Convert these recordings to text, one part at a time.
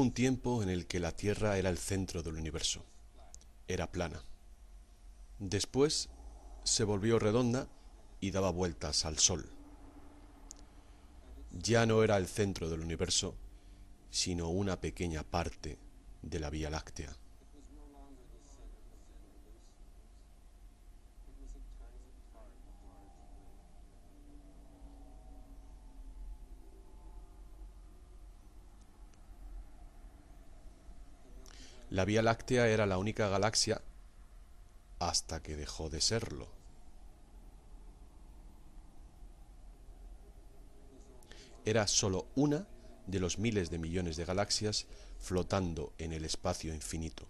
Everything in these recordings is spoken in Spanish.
un tiempo en el que la Tierra era el centro del universo. Era plana. Después se volvió redonda y daba vueltas al Sol. Ya no era el centro del universo, sino una pequeña parte de la Vía Láctea. La Vía Láctea era la única galaxia hasta que dejó de serlo. Era solo una de los miles de millones de galaxias flotando en el espacio infinito.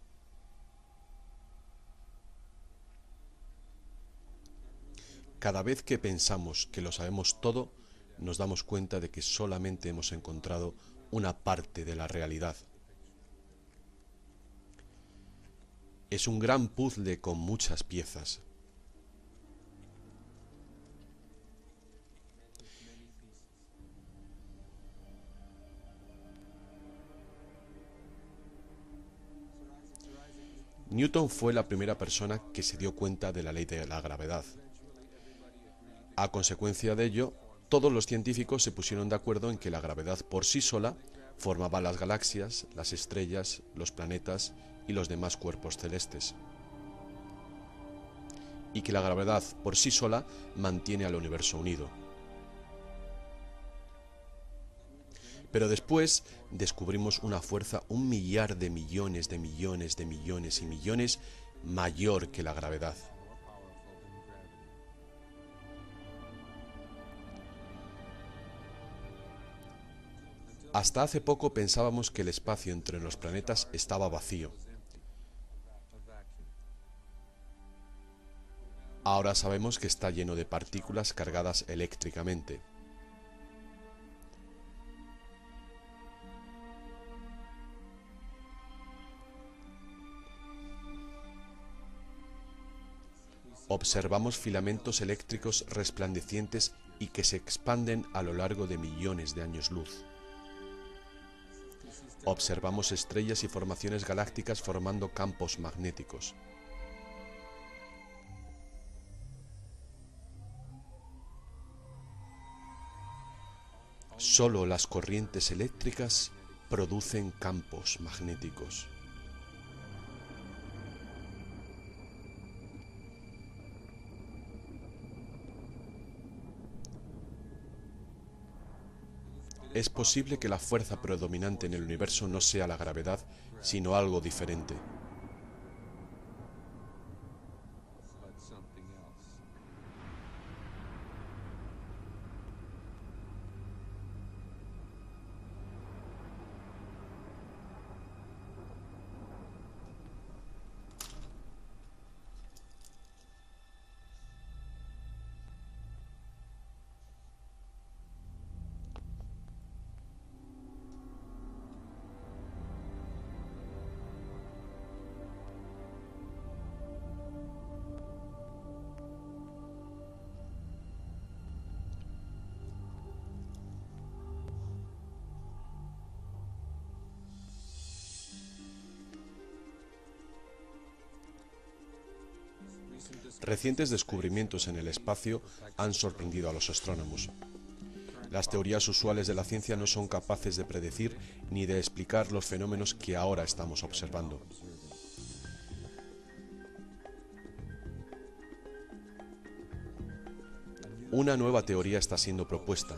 Cada vez que pensamos que lo sabemos todo, nos damos cuenta de que solamente hemos encontrado una parte de la realidad. Es un gran puzzle con muchas piezas. Newton fue la primera persona que se dio cuenta de la ley de la gravedad. A consecuencia de ello, todos los científicos se pusieron de acuerdo en que la gravedad por sí sola formaba las galaxias, las estrellas, los planetas y los demás cuerpos celestes. Y que la gravedad por sí sola mantiene al universo unido. Pero después descubrimos una fuerza 1.000.000.000 de millones de millones de millones y millones mayor que la gravedad. Hasta hace poco pensábamos que el espacio entre los planetas estaba vacío. Ahora sabemos que está lleno de partículas cargadas eléctricamente. Observamos filamentos eléctricos resplandecientes y que se expanden a lo largo de millones de años luz. Observamos estrellas y formaciones galácticas formando campos magnéticos. Solo las corrientes eléctricas producen campos magnéticos. Es posible que la fuerza predominante en el universo no sea la gravedad, sino algo diferente. Recientes descubrimientos en el espacio han sorprendido a los astrónomos. Las teorías usuales de la ciencia no son capaces de predecir ni de explicar los fenómenos que ahora estamos observando. Una nueva teoría está siendo propuesta,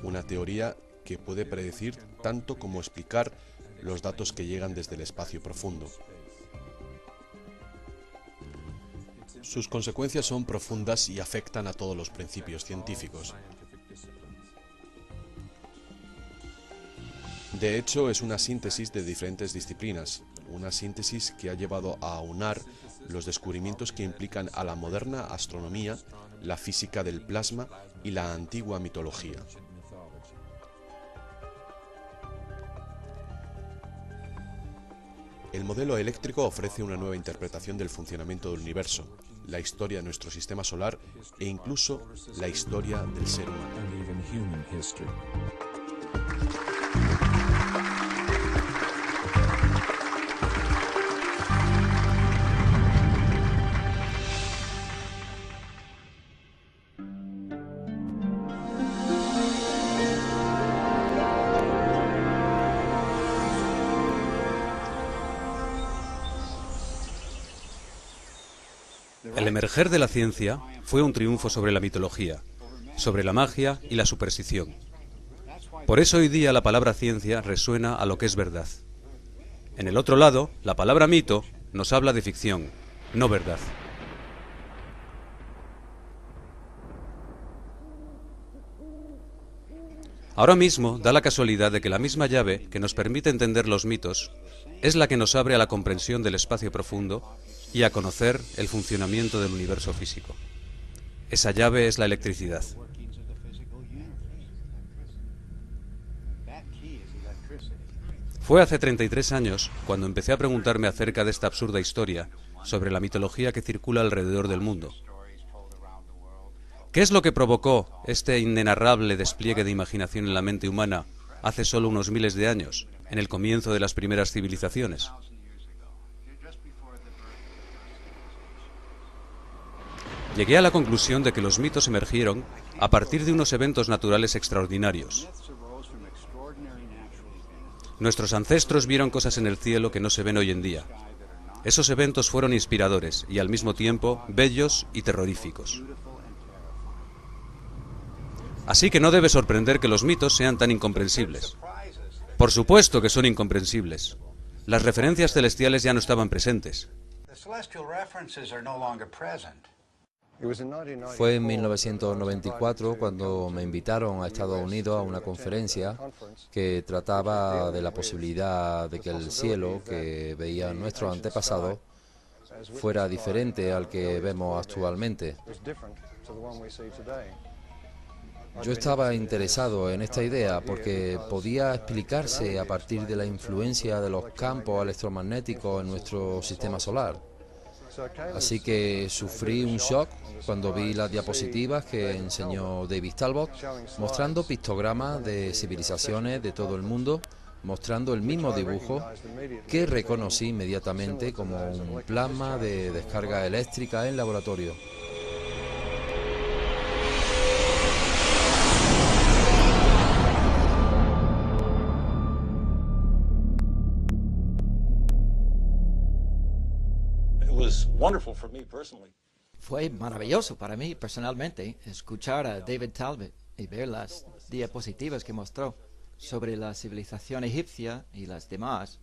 una teoría que puede predecir tanto como explicar los datos que llegan desde el espacio profundo. Sus consecuencias son profundas y afectan a todos los principios científicos. De hecho, es una síntesis de diferentes disciplinas, una síntesis que ha llevado a aunar los descubrimientos que implican a la moderna astronomía, la física del plasma y la antigua mitología. El modelo eléctrico ofrece una nueva interpretación del funcionamiento del universo, la historia de nuestro sistema solar e incluso la historia del ser humano. El emerger de la ciencia fue un triunfo sobre la mitología, sobre la magia y la superstición. Por eso hoy día la palabra ciencia resuena a lo que es verdad. En el otro lado, la palabra mito nos habla de ficción, no verdad. Ahora mismo da la casualidad de que la misma llave que nos permite entender los mitos es la que nos abre a la comprensión del espacio profundo y a conocer el funcionamiento del universo físico. Esa llave es la electricidad. Fue hace 33 años cuando empecé a preguntarme acerca de esta absurda historia sobre la mitología que circula alrededor del mundo. ¿Qué es lo que provocó este inenarrable despliegue de imaginación en la mente humana hace solo unos miles de años, en el comienzo de las primeras civilizaciones? Llegué a la conclusión de que los mitos emergieron a partir de unos eventos naturales extraordinarios. Nuestros ancestros vieron cosas en el cielo que no se ven hoy en día. Esos eventos fueron inspiradores y al mismo tiempo bellos y terroríficos. Así que no debe sorprender que los mitos sean tan incomprensibles. Por supuesto que son incomprensibles. Las referencias celestiales ya no estaban presentes. Fue en 1994 cuando me invitaron a Estados Unidos a una conferencia que trataba de la posibilidad de que el cielo que veían nuestros antepasados fuera diferente al que vemos actualmente. Yo estaba interesado en esta idea porque podía explicarse a partir de la influencia de los campos electromagnéticos en nuestro sistema solar. Así que sufrí un shock cuando vi las diapositivas que enseñó David Talbot, mostrando pictogramas de civilizaciones de todo el mundo, mostrando el mismo dibujo que reconocí inmediatamente como un plasma de descarga eléctrica en laboratorio. Fue maravilloso para mí personalmente escuchar a David Talbot y ver las diapositivas que mostró sobre la civilización egipcia y las demás,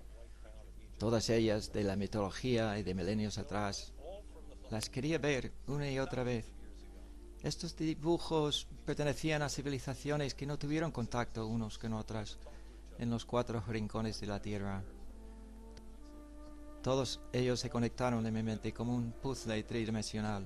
todas ellas de la mitología y de milenios atrás. Las quería ver una y otra vez. Estos dibujos pertenecían a civilizaciones que no tuvieron contacto unos con otras en los 4 rincones de la Tierra. Todos ellos se conectaron en mi mente como un puzzle tridimensional.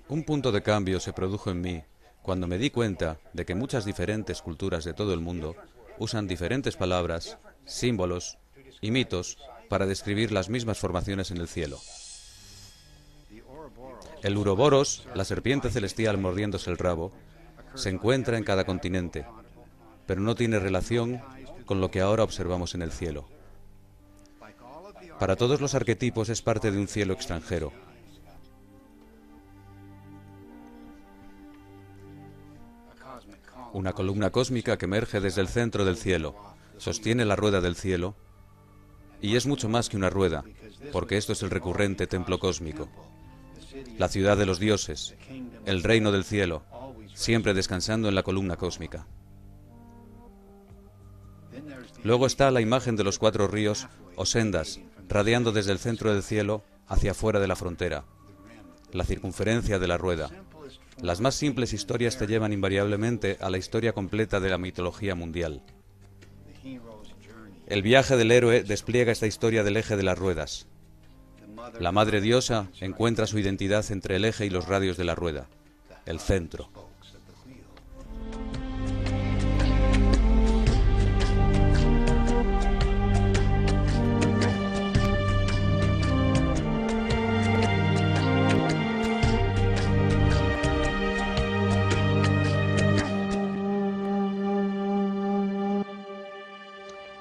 Un punto de cambio se produjo en mí cuando me di cuenta de que muchas diferentes culturas de todo el mundo usan diferentes palabras, símbolos y mitos para describir las mismas formaciones en el cielo. El Uroboros, la serpiente celestial mordiéndose el rabo, se encuentra en cada continente, pero no tiene relación con lo que ahora observamos en el cielo. Para todos los arquetipos es parte de un cielo extranjero. Una columna cósmica que emerge desde el centro del cielo, sostiene la rueda del cielo, y es mucho más que una rueda, porque esto es el recurrente templo cósmico. La ciudad de los dioses, el reino del cielo, siempre descansando en la columna cósmica. Luego está la imagen de los 4 ríos o sendas, radiando desde el centro del cielo hacia afuera de la frontera, la circunferencia de la rueda. Las más simples historias te llevan invariablemente a la historia completa de la mitología mundial. El viaje del héroe despliega esta historia del eje de las ruedas. La madre diosa encuentra su identidad entre el eje y los radios de la rueda, el centro.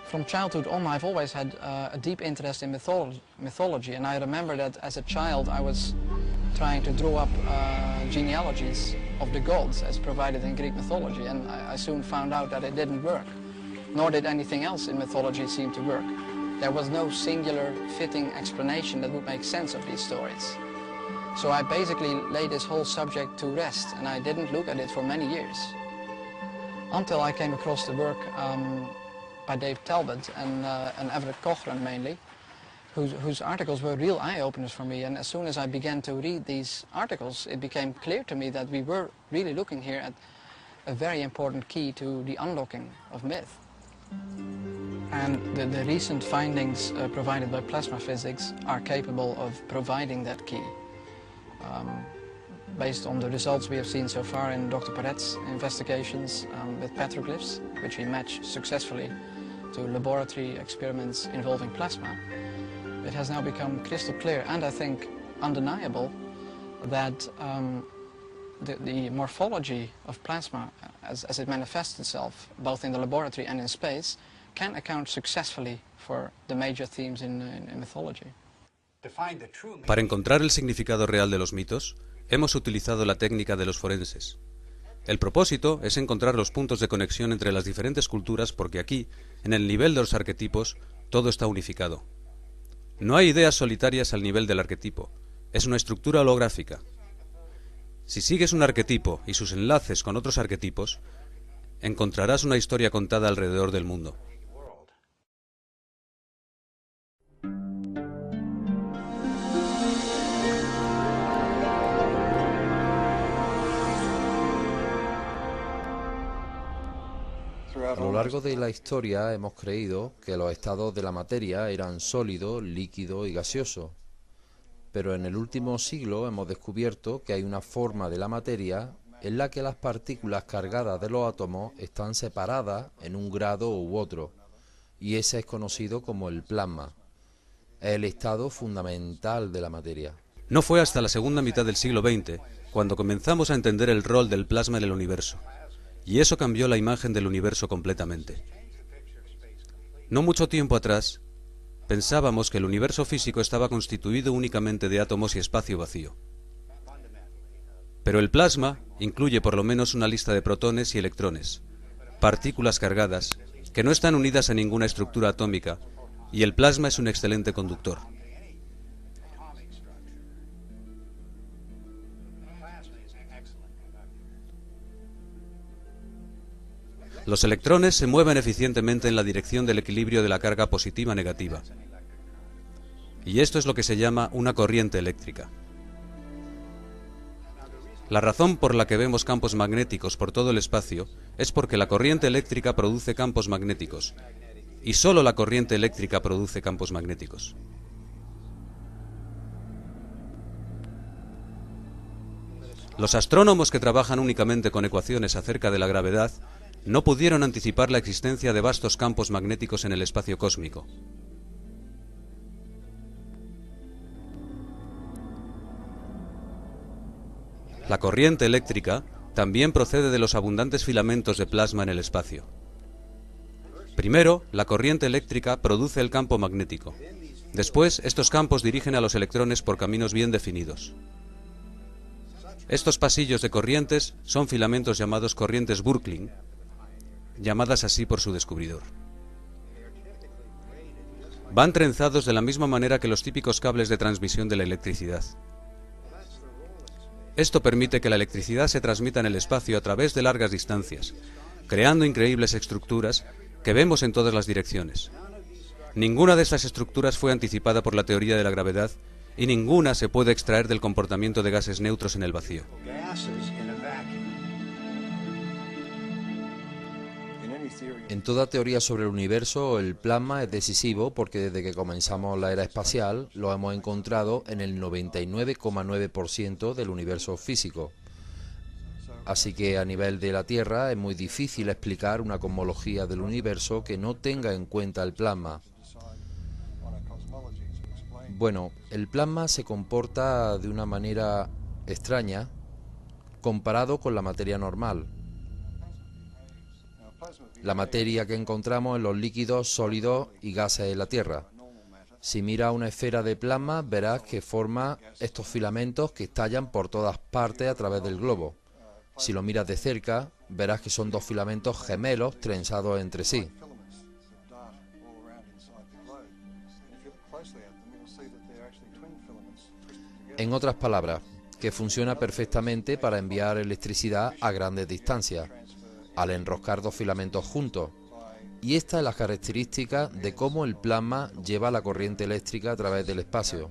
From childhood on, I've always had a deep interest in mythology, and I remember that as a child I was trying to draw up genealogies of the gods as provided in Greek mythology, and I soon found out that it didn't work. nor did anything else in mythology seem to work. There was no singular fitting explanation that would make sense of these stories. So I basically laid this whole subject to rest, and I didn't look at it for many years. Until I came across the work by Dave Talbot and Everett Cochran mainly, whose articles were real eye-openers for me. And as soon as I began to read these articles, it became clear to me that we were really looking here at a very important key to the unlocking of myth. And the recent findings provided by plasma physics are capable of providing that key. Based on the results we have seen so far in Dr. Paret's investigations with petroglyphs, which we match successfully to laboratory experiments involving plasma, it has now become crystal clear and I think undeniable that the morphology of plasma as it manifests itself both in the laboratory and in space can account successfully for the major themes in mythology. Para encontrar el significado real de los mitos, hemos utilizado la técnica de los forenses. El propósito es encontrar los puntos de conexión entre las diferentes culturas porque aquí, en el nivel de los arquetipos, todo está unificado. No hay ideas solitarias al nivel del arquetipo, es una estructura holográfica. Si sigues un arquetipo y sus enlaces con otros arquetipos, encontrarás una historia contada alrededor del mundo. A lo largo de la historia hemos creído que los estados de la materia eran sólido, líquido y gaseoso. Pero en el último siglo hemos descubierto que hay una forma de la materia en la que las partículas cargadas de los átomos están separadas en un grado u otro, y ese es conocido como el plasma. Es el estado fundamental de la materia. No fue hasta la segunda mitad del siglo XX cuando comenzamos a entender el rol del plasma en el universo. Y eso cambió la imagen del universo completamente. No mucho tiempo atrás, pensábamos que el universo físico estaba constituido únicamente de átomos y espacio vacío. Pero el plasma incluye por lo menos una lista de protones y electrones, partículas cargadas, que no están unidas a ninguna estructura atómica, y el plasma es un excelente conductor. Los electrones se mueven eficientemente en la dirección del equilibrio de la carga positiva-negativa. Y esto es lo que se llama una corriente eléctrica. La razón por la que vemos campos magnéticos por todo el espacio es porque la corriente eléctrica produce campos magnéticos. Y solo la corriente eléctrica produce campos magnéticos. Los astrónomos que trabajan únicamente con ecuaciones acerca de la gravedad no pudieron anticipar la existencia de vastos campos magnéticos en el espacio cósmico. La corriente eléctrica también procede de los abundantes filamentos de plasma en el espacio. Primero, la corriente eléctrica produce el campo magnético. Después, estos campos dirigen a los electrones por caminos bien definidos. Estos pasillos de corrientes son filamentos llamados corrientes Birkeling, llamadas así por su descubridor. Van trenzados de la misma manera que los típicos cables de transmisión de la electricidad. Esto permite que la electricidad se transmita en el espacio a través de largas distancias, creando increíbles estructuras que vemos en todas las direcciones. Ninguna de estas estructuras fue anticipada por la teoría de la gravedad y ninguna se puede extraer del comportamiento de gases neutros en el vacío. En toda teoría sobre el universo, el plasma es decisivo porque desde que comenzamos la era espacial lo hemos encontrado en el 99,9% del universo físico. Así que a nivel de la Tierra es muy difícil explicar una cosmología del universo que no tenga en cuenta el plasma. Bueno, el plasma se comporta de una manera extraña comparado con la materia normal. La materia que encontramos en los líquidos, sólidos y gases en la Tierra. Si miras una esfera de plasma, verás que forma estos filamentos que estallan por todas partes a través del globo. Si lo miras de cerca, verás que son dos filamentos gemelos trenzados entre sí. En otras palabras, que funciona perfectamente para enviar electricidad a grandes distancias, al enroscar dos filamentos juntos. Y esta es la característica de cómo el plasma lleva la corriente eléctrica a través del espacio.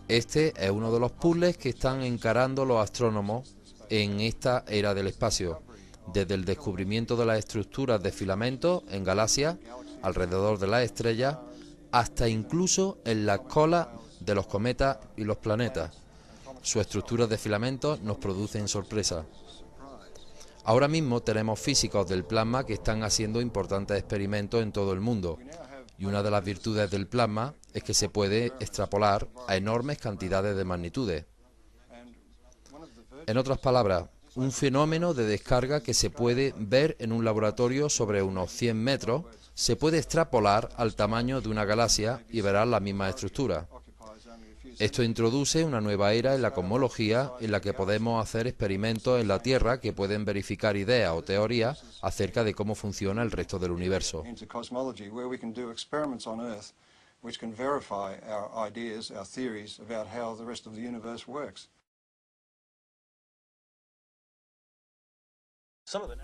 Este es uno de los puzzles que están encarando los astrónomos en esta era del espacio, desde el descubrimiento de las estructuras de filamentos en galaxias alrededor de las estrellas, hasta incluso en las colas de los cometas y los planetas. Sus estructuras de filamentos nos producen sorpresa. Ahora mismo tenemos físicos del plasma que están haciendo importantes experimentos en todo el mundo, y una de las virtudes del plasma es que se puede extrapolar a enormes cantidades de magnitudes. En otras palabras, un fenómeno de descarga que se puede ver en un laboratorio sobre unos 100 metros, se puede extrapolar al tamaño de una galaxia y verás la misma estructura. Esto introduce una nueva era en la cosmología en la que podemos hacer experimentos en la Tierra que pueden verificar ideas o teorías acerca de cómo funciona el resto del universo.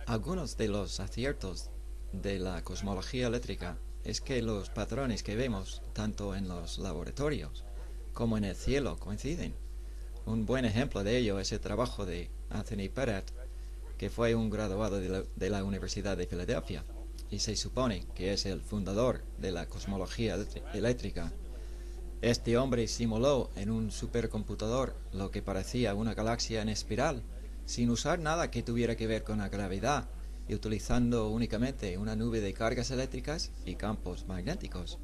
Algunos de los aciertos de la cosmología eléctrica es que los patrones que vemos tanto en los laboratorios como en el cielo coinciden. Un buen ejemplo de ello es el trabajo de Anthony Perret, que fue un graduado de la Universidad de Filadelfia y se supone que es el fundador de la cosmología eléctrica. Este hombre simuló en un supercomputador lo que parecía una galaxia en espiral, sin usar nada que tuviera que ver con la gravedad y utilizando únicamente una nube de cargas eléctricas y campos magnéticos.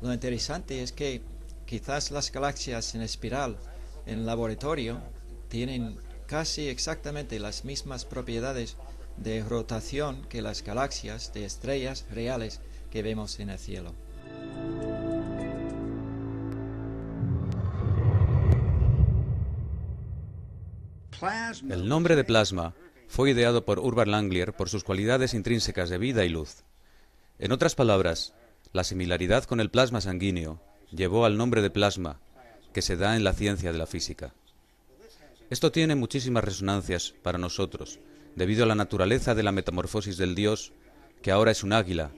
Lo interesante es que quizás las galaxias en espiral en laboratorio tienen casi exactamente las mismas propiedades de rotación que las galaxias de estrellas reales que vemos en el cielo. El nombre de plasma fue ideado por Urban Langmuir por sus cualidades intrínsecas de vida y luz. En otras palabras, la similaridad con el plasma sanguíneo llevó al nombre de plasma, que se da en la ciencia de la física. Esto tiene muchísimas resonancias para nosotros, debido a la naturaleza de la metamorfosis del dios, que ahora es un águila,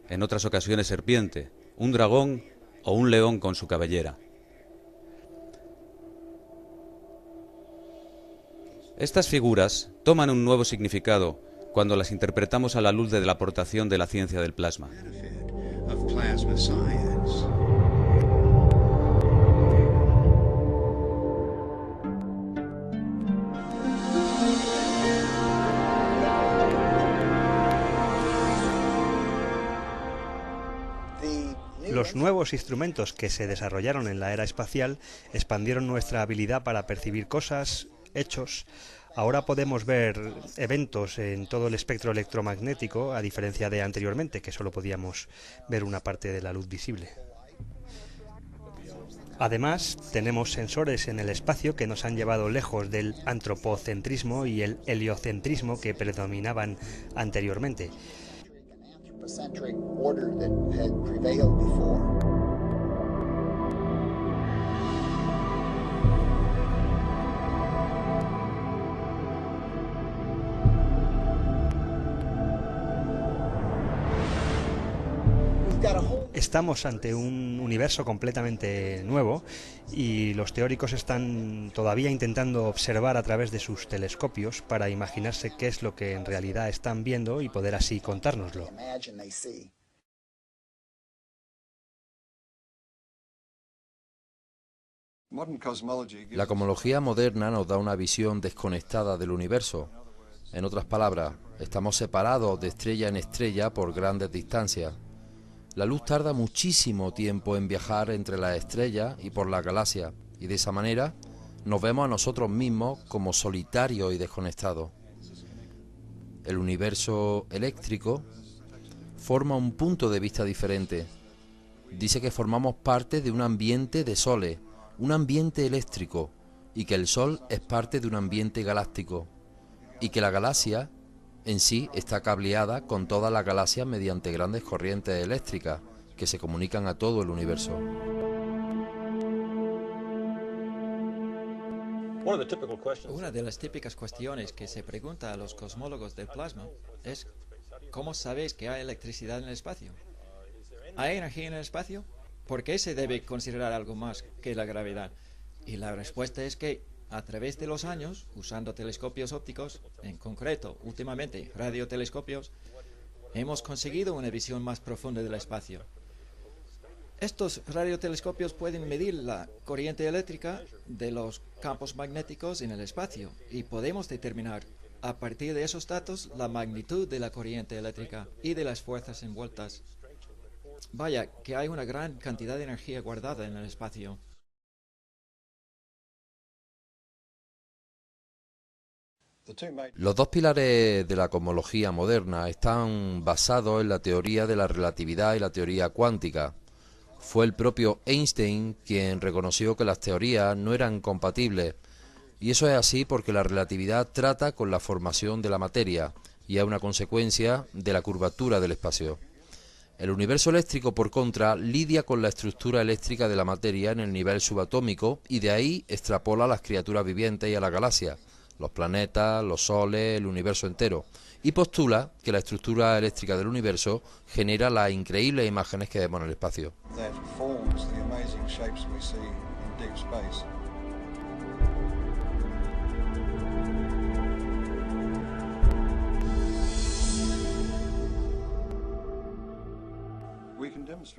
en otras ocasiones serpiente, un dragón o un león con su cabellera. Estas figuras toman un nuevo significado cuando las interpretamos a la luz de la aportación de la ciencia del plasma. Los nuevos instrumentos que se desarrollaron en la era espacial expandieron nuestra habilidad para percibir cosas, hechos. Ahora podemos ver eventos en todo el espectro electromagnético, a diferencia de anteriormente, que solo podíamos ver una parte de la luz visible. Además, tenemos sensores en el espacio que nos han llevado lejos del antropocentrismo y el heliocentrismo que predominaban anteriormente. Estamos ante un universo completamente nuevo y los teóricos están todavía intentando observar a través de sus telescopios para imaginarse qué es lo que en realidad están viendo y poder así contárnoslo. La cosmología moderna nos da una visión desconectada del universo. En otras palabras, estamos separados de estrella en estrella por grandes distancias. La luz tarda muchísimo tiempo en viajar entre las estrellas y por las galaxias, y de esa manera nos vemos a nosotros mismos como solitarios y desconectados. El universo eléctrico forma un punto de vista diferente. Dice que formamos parte de un ambiente de soles, un ambiente eléctrico, y que el Sol es parte de un ambiente galáctico, y que la galaxia en sí está cableada con todas las galaxias mediante grandes corrientes eléctricas, que se comunican a todo el universo. Una de las típicas cuestiones que se pregunta a los cosmólogos del plasma es ¿cómo sabéis que hay electricidad en el espacio? ¿Hay energía en el espacio? ¿Por qué se debe considerar algo más que la gravedad? Y la respuesta es que a través de los años, usando telescopios ópticos, en concreto, últimamente radiotelescopios, hemos conseguido una visión más profunda del espacio. Estos radiotelescopios pueden medir la corriente eléctrica de los campos magnéticos en el espacio y podemos determinar a partir de esos datos la magnitud de la corriente eléctrica y de las fuerzas envueltas. Vaya, que hay una gran cantidad de energía guardada en el espacio. Los dos pilares de la cosmología moderna están basados en la teoría de la relatividad y la teoría cuántica. Fue el propio Einstein quien reconoció que las teorías no eran compatibles, y eso es así porque la relatividad trata con la formación de la materia y es una consecuencia de la curvatura del espacio. El universo eléctrico, por contra, lidia con la estructura eléctrica de la materia en el nivel subatómico y de ahí extrapola a las criaturas vivientes y a las galaxias, los planetas, los soles, el universo entero, y postula que la estructura eléctrica del universo genera las increíbles imágenes que vemos en el espacio.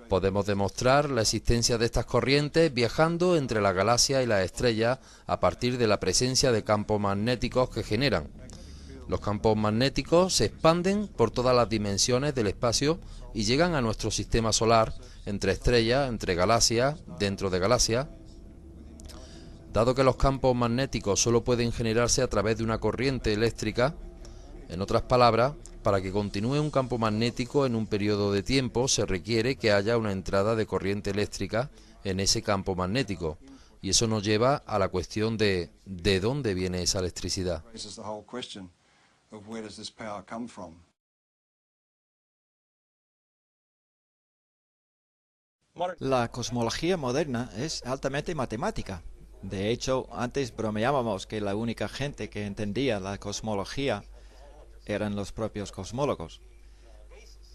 Podemos demostrar la existencia de estas corrientes viajando entre las galaxias y las estrellas a partir de la presencia de campos magnéticos que generan. Los campos magnéticos se expanden por todas las dimensiones del espacio y llegan a nuestro sistema solar, entre estrellas, entre galaxias, dentro de galaxias. Dado que los campos magnéticos solo pueden generarse a través de una corriente eléctrica, en otras palabras, para que continúe un campo magnético en un periodo de tiempo se requiere que haya una entrada de corriente eléctrica en ese campo magnético. Y eso nos lleva a la cuestión de dónde viene esa electricidad. La cosmología moderna es altamente matemática. De hecho, antes bromeábamos que la única gente que entendía la cosmología eran los propios cosmólogos.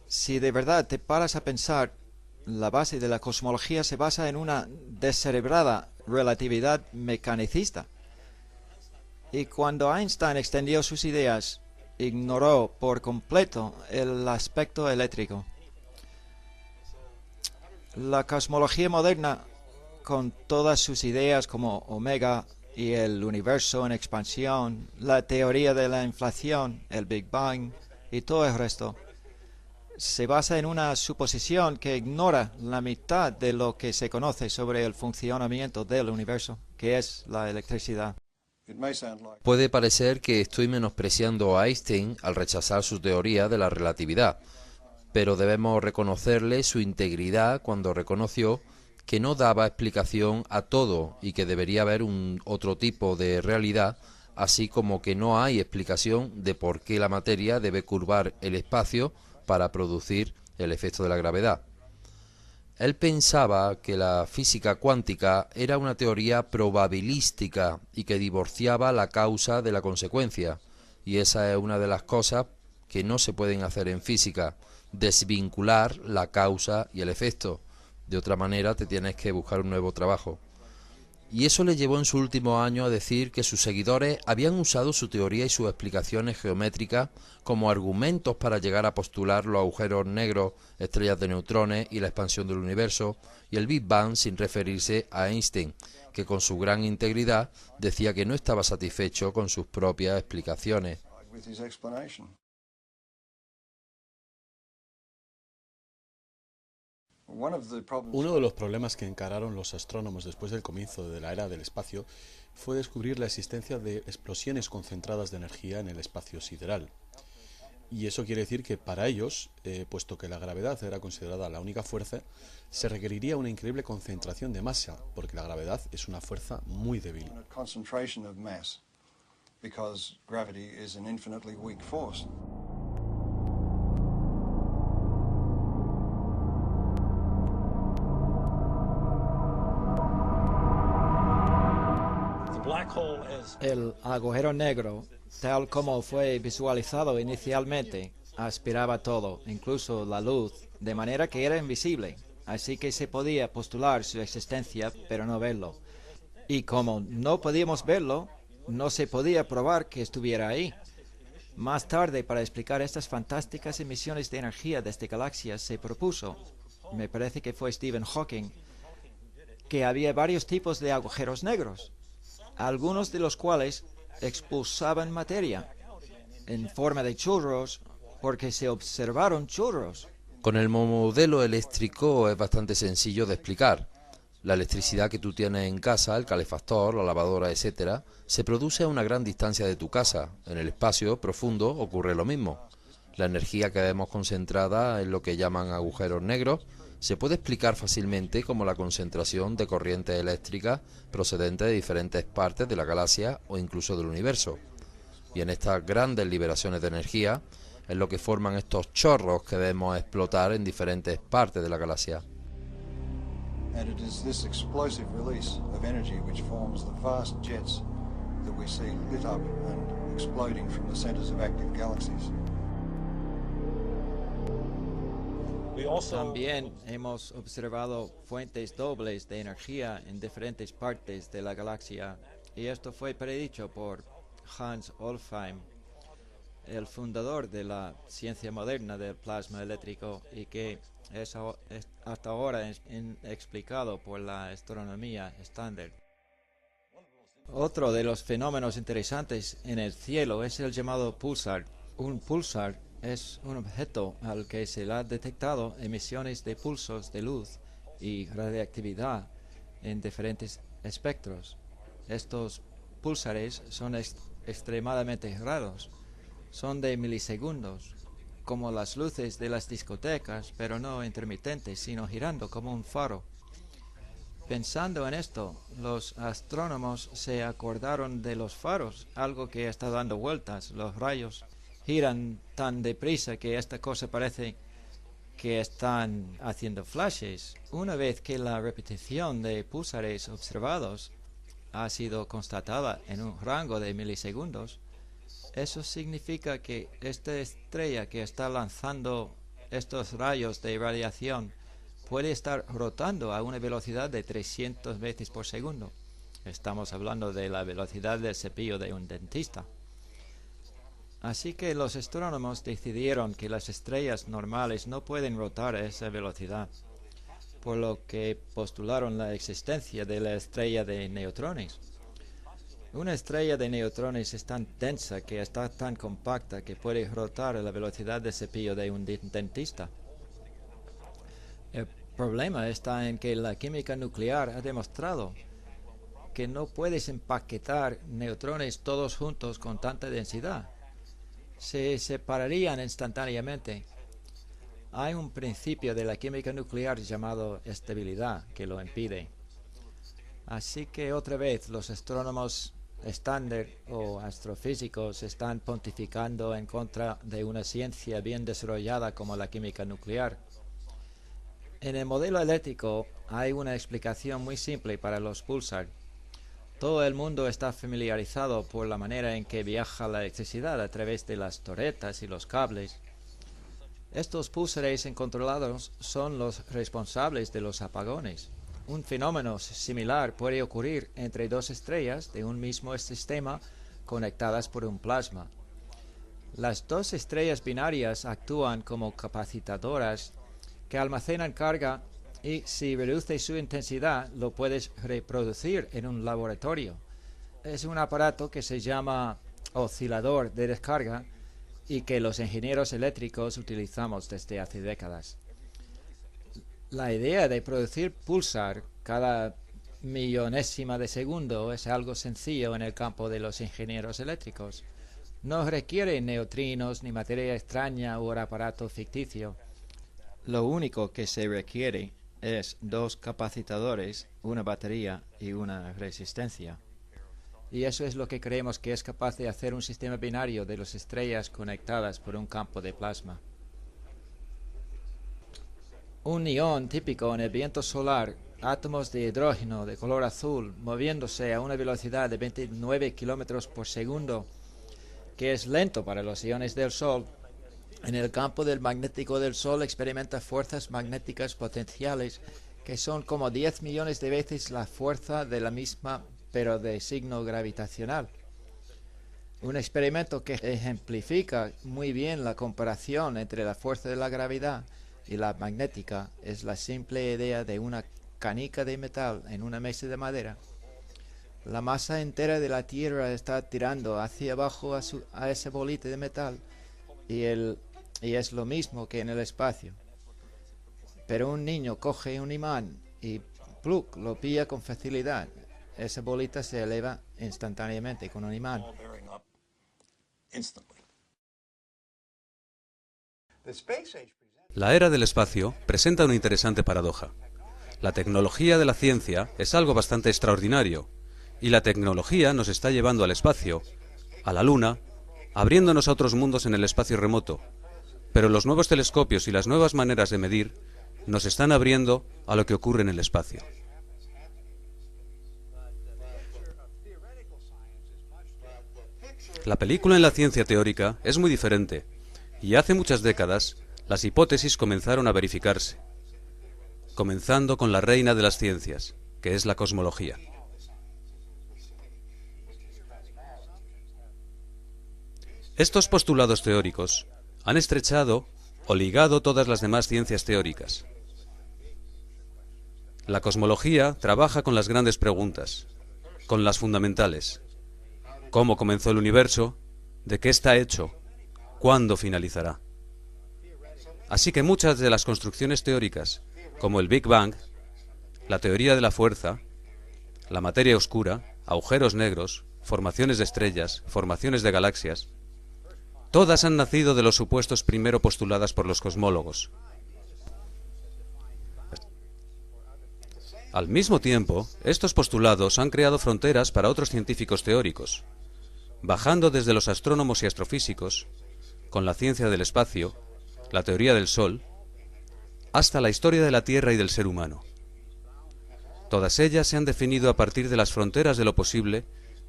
Si de verdad te paras a pensar, la base de la cosmología se basa en una descerebrada relatividad mecanicista. Y cuando Einstein extendió sus ideas, ignoró por completo el aspecto eléctrico. La cosmología moderna, con todas sus ideas como omega y el universo en expansión, la teoría de la inflación, el Big Bang y todo el resto, se basa en una suposición que ignora la mitad de lo que se conoce sobre el funcionamiento del universo, que es la electricidad. Puede parecer que estoy menospreciando a Einstein al rechazar su teoría de la relatividad, pero debemos reconocerle su integridad cuando reconoció que no daba explicación a todo y que debería haber otro tipo de realidad, así como que no hay explicación de por qué la materia debe curvar el espacio para producir el efecto de la gravedad. Él pensaba que la física cuántica era una teoría probabilística y que divorciaba la causa de la consecuencia, y esa es una de las cosas que no se pueden hacer en física, desvincular la causa y el efecto. De otra manera te tienes que buscar un nuevo trabajo. Y eso le llevó en su último año a decir que sus seguidores habían usado su teoría y sus explicaciones geométricas como argumentos para llegar a postular los agujeros negros, estrellas de neutrones y la expansión del universo, y el Big Bang sin referirse a Einstein, que con su gran integridad decía que no estaba satisfecho con sus propias explicaciones. Uno de los problemas que encararon los astrónomos después del comienzo de la era del espacio fue descubrir la existencia de explosiones concentradas de energía en el espacio sideral. Y eso quiere decir que para ellos, puesto que la gravedad era considerada la única fuerza, se requeriría una increíble concentración de masa, porque la gravedad es una fuerza muy débil. El agujero negro, tal como fue visualizado inicialmente, aspiraba todo, incluso la luz, de manera que era invisible, así que se podía postular su existencia, pero no verlo. Y como no podíamos verlo, no se podía probar que estuviera ahí. Más tarde, para explicar estas fantásticas emisiones de energía desde galaxias, se propuso, me parece que fue Stephen Hawking, que había varios tipos de agujeros negros, algunos de los cuales expulsaban materia en forma de churros, porque se observaron churros. Con el modelo eléctrico es bastante sencillo de explicar. La electricidad que tú tienes en casa, el calefactor, la lavadora, etcétera, se produce a una gran distancia de tu casa. En el espacio profundo ocurre lo mismo. La energía que vemos concentrada en lo que llaman agujeros negros se puede explicar fácilmente como la concentración de corrientes eléctricas procedentes de diferentes partes de la galaxia o incluso del universo. Y en estas grandes liberaciones de energía es lo que forman estos chorros que vemos explotar en diferentes partes de la galaxia. And it is this explosive release of energy which forms the vast jets that we see lit up and exploding from the centers of active galaxies. También hemos observado fuentes dobles de energía en diferentes partes de la galaxia, y esto fue predicho por Hans Wolfheim, el fundador de la ciencia moderna del plasma eléctrico, y que es hasta ahora explicado por la astronomía estándar. Otro de los fenómenos interesantes en el cielo es el llamado pulsar. Un pulsar es un objeto al que se le ha detectado emisiones de pulsos de luz y radiactividad en diferentes espectros. Estos pulsares son extremadamente raros. Son de milisegundos, como las luces de las discotecas, pero no intermitentes, sino girando como un faro. Pensando en esto, los astrónomos se acordaron de los faros, algo que está dando vueltas. Los rayos giran tan deprisa que esta cosa parece que están haciendo flashes. Una vez que la repetición de pulsares observados ha sido constatada en un rango de milisegundos, eso significa que esta estrella que está lanzando estos rayos de radiación puede estar rotando a una velocidad de 300 veces por segundo. Estamos hablando de la velocidad del cepillo de un dentista. Así que los astrónomos decidieron que las estrellas normales no pueden rotar a esa velocidad, por lo que postularon la existencia de la estrella de neutrones. Una estrella de neutrones es tan densa que está tan compacta que puede rotar a la velocidad del cepillo de un dentista. El problema está en que la química nuclear ha demostrado que no puedes empaquetar neutrones todos juntos con tanta densidad. Se separarían instantáneamente. Hay un principio de la química nuclear llamado estabilidad que lo impide. Así que otra vez los astrónomos estándar o astrofísicos están pontificando en contra de una ciencia bien desarrollada como la química nuclear. En el modelo eléctrico hay una explicación muy simple para los pulsar. Todo el mundo está familiarizado por la manera en que viaja la electricidad a través de las torretas y los cables. Estos pulsares incontrolados son los responsables de los apagones. Un fenómeno similar puede ocurrir entre dos estrellas de un mismo sistema conectadas por un plasma. Las dos estrellas binarias actúan como capacitadoras que almacenan carga y si reduce su intensidad lo puedes reproducir en un laboratorio. Es un aparato que se llama oscilador de descarga y que los ingenieros eléctricos utilizamos desde hace décadas. La idea de producir pulsar cada millonésima de segundo es algo sencillo en el campo de los ingenieros eléctricos. No requiere neutrinos ni materia extraña o aparato ficticio. Lo único que se requiere es dos capacitadores, una batería y una resistencia. Y eso es lo que creemos que es capaz de hacer un sistema binario de las estrellas conectadas por un campo de plasma. Un ion típico en el viento solar átomos de hidrógeno de color azul moviéndose a una velocidad de 29 kilómetros por segundo, que es lento para los iones del Sol, en el campo del magnético del Sol experimenta fuerzas magnéticas potenciales que son como 10 millones de veces la fuerza de la misma, pero de signo gravitacional. Un experimento que ejemplifica muy bien la comparación entre la fuerza de la gravedad y la magnética es la simple idea de una canica de metal en una mesa de madera. La masa entera de la Tierra está tirando hacia abajo a ese bolite de metal y es lo mismo que en el espacio. Pero un niño coge un imán y ¡pluc!, lo pilla con facilidad. Esa bolita se eleva instantáneamente con un imán. La era del espacio presenta una interesante paradoja. La tecnología de la ciencia es algo bastante extraordinario, y la tecnología nos está llevando al espacio, a la Luna, abriéndonos a otros mundos en el espacio remoto. Pero los nuevos telescopios y las nuevas maneras de medir nos están abriendo a lo que ocurre en el espacio. La película en la ciencia teórica es muy diferente, y hace muchas décadas las hipótesis comenzaron a verificarse, comenzando con la reina de las ciencias, que es la cosmología. Estos postulados teóricos han estrechado o ligado todas las demás ciencias teóricas. La cosmología trabaja con las grandes preguntas, con las fundamentales. ¿Cómo comenzó el universo? ¿De qué está hecho? ¿Cuándo finalizará? Así que muchas de las construcciones teóricas, como el Big Bang, la teoría de la fuerza, la materia oscura, agujeros negros, formaciones de estrellas, formaciones de galaxias, todas han nacido de los supuestos primero postuladas por los cosmólogos. Al mismo tiempo, estos postulados han creado fronteras para otros científicos teóricos, bajando desde los astrónomos y astrofísicos, con la ciencia del espacio, la teoría del Sol, hasta la historia de la Tierra y del ser humano. Todas ellas se han definido a partir de las fronteras de lo posible,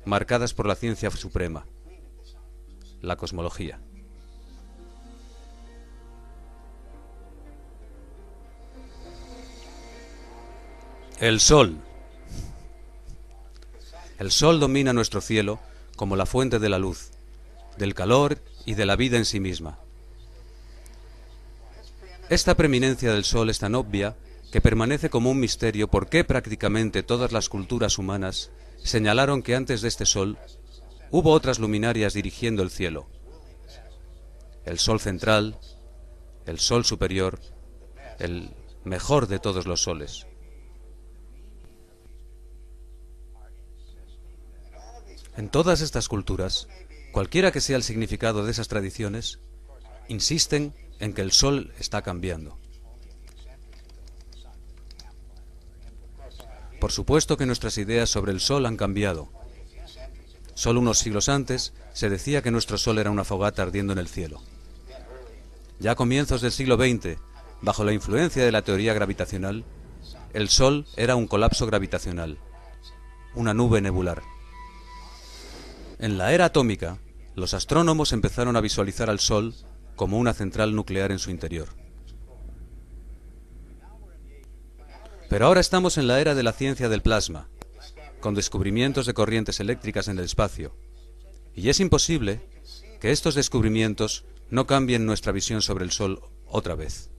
marcadas por la ciencia suprema, la cosmología. El Sol. El Sol domina nuestro cielo como la fuente de la luz, del calor y de la vida en sí misma. Esta preeminencia del Sol es tan obvia que permanece como un misterio por qué prácticamente todas las culturas humanas señalaron que antes de este Sol hubo otras luminarias dirigiendo el cielo. El Sol central, el Sol superior, el mejor de todos los soles. En todas estas culturas, cualquiera que sea el significado de esas tradiciones, insisten en que el Sol está cambiando. Por supuesto que nuestras ideas sobre el Sol han cambiado. Solo unos siglos antes se decía que nuestro Sol era una fogata ardiendo en el cielo. Ya a comienzos del siglo XX, bajo la influencia de la teoría gravitacional, el Sol era un colapso gravitacional, una nube nebular. En la era atómica, los astrónomos empezaron a visualizar al Sol como una central nuclear en su interior. Pero ahora estamos en la era de la ciencia del plasma, con descubrimientos de corrientes eléctricas en el espacio, y es imposible que estos descubrimientos no cambien nuestra visión sobre el Sol otra vez.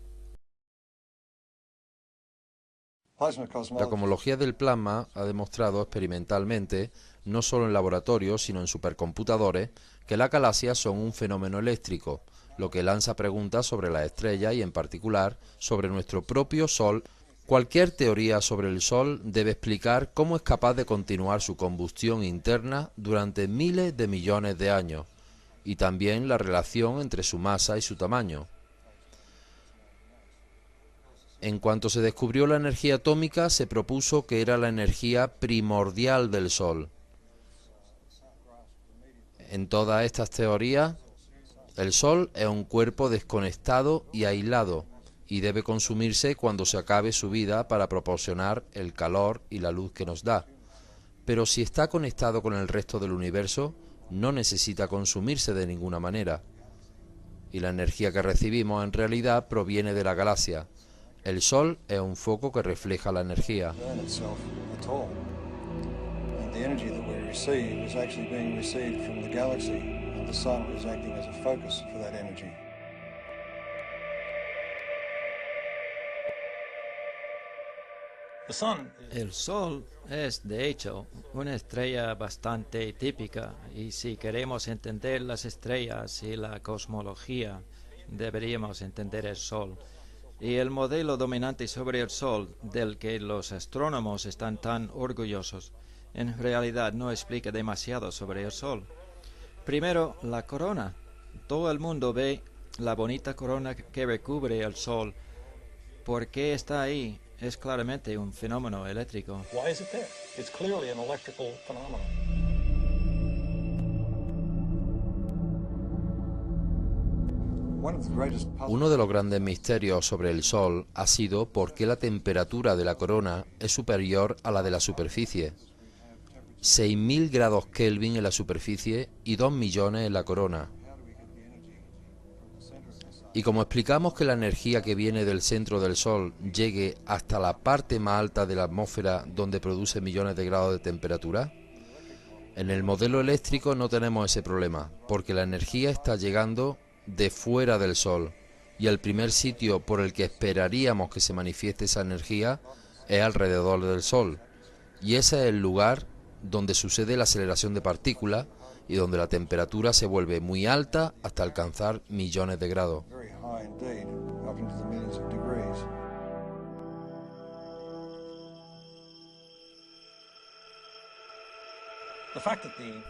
La cosmología del plasma ha demostrado experimentalmente, no solo en laboratorios, sino en supercomputadores, que las galaxias son un fenómeno eléctrico, lo que lanza preguntas sobre las estrellas y en particular sobre nuestro propio Sol. Cualquier teoría sobre el Sol debe explicar cómo es capaz de continuar su combustión interna durante miles de millones de años, y también la relación entre su masa y su tamaño. En cuanto se descubrió la energía atómica, se propuso que era la energía primordial del Sol. En todas estas teorías, el Sol es un cuerpo desconectado y aislado, y debe consumirse cuando se acabe su vida para proporcionar el calor y la luz que nos da. Pero si está conectado con el resto del universo, no necesita consumirse de ninguna manera. Y la energía que recibimos en realidad proviene de la galaxia. El Sol es un foco que refleja la energía. The energy that we receive is actually being received from the galaxy, and the sun is acting as a focus for that energy. El Sol es, de hecho, una estrella bastante típica, y si queremos entender las estrellas y la cosmología, deberíamos entender el Sol. Y el modelo dominante sobre el Sol, del que los astrónomos están tan orgullosos, en realidad no explica demasiado sobre el Sol. Primero, la corona. Todo el mundo ve la bonita corona que recubre el Sol. ¿Por qué está ahí? Es claramente un fenómeno eléctrico. Why is it there? It's clearly an electrical phenomenon. Uno de los grandes misterios sobre el Sol ha sido por qué la temperatura de la corona es superior a la de la superficie. 6.000 grados Kelvin en la superficie y 2 millones en la corona. Y como explicamos que la energía que viene del centro del Sol llegue hasta la parte más alta de la atmósfera donde produce millones de grados de temperatura, en el modelo eléctrico no tenemos ese problema, porque la energía está llegando de fuera del Sol, y el primer sitio por el que esperaríamos que se manifieste esa energía es alrededor del Sol, y ese es el lugar donde sucede la aceleración de partículas y donde la temperatura se vuelve muy alta hasta alcanzar millones de grados.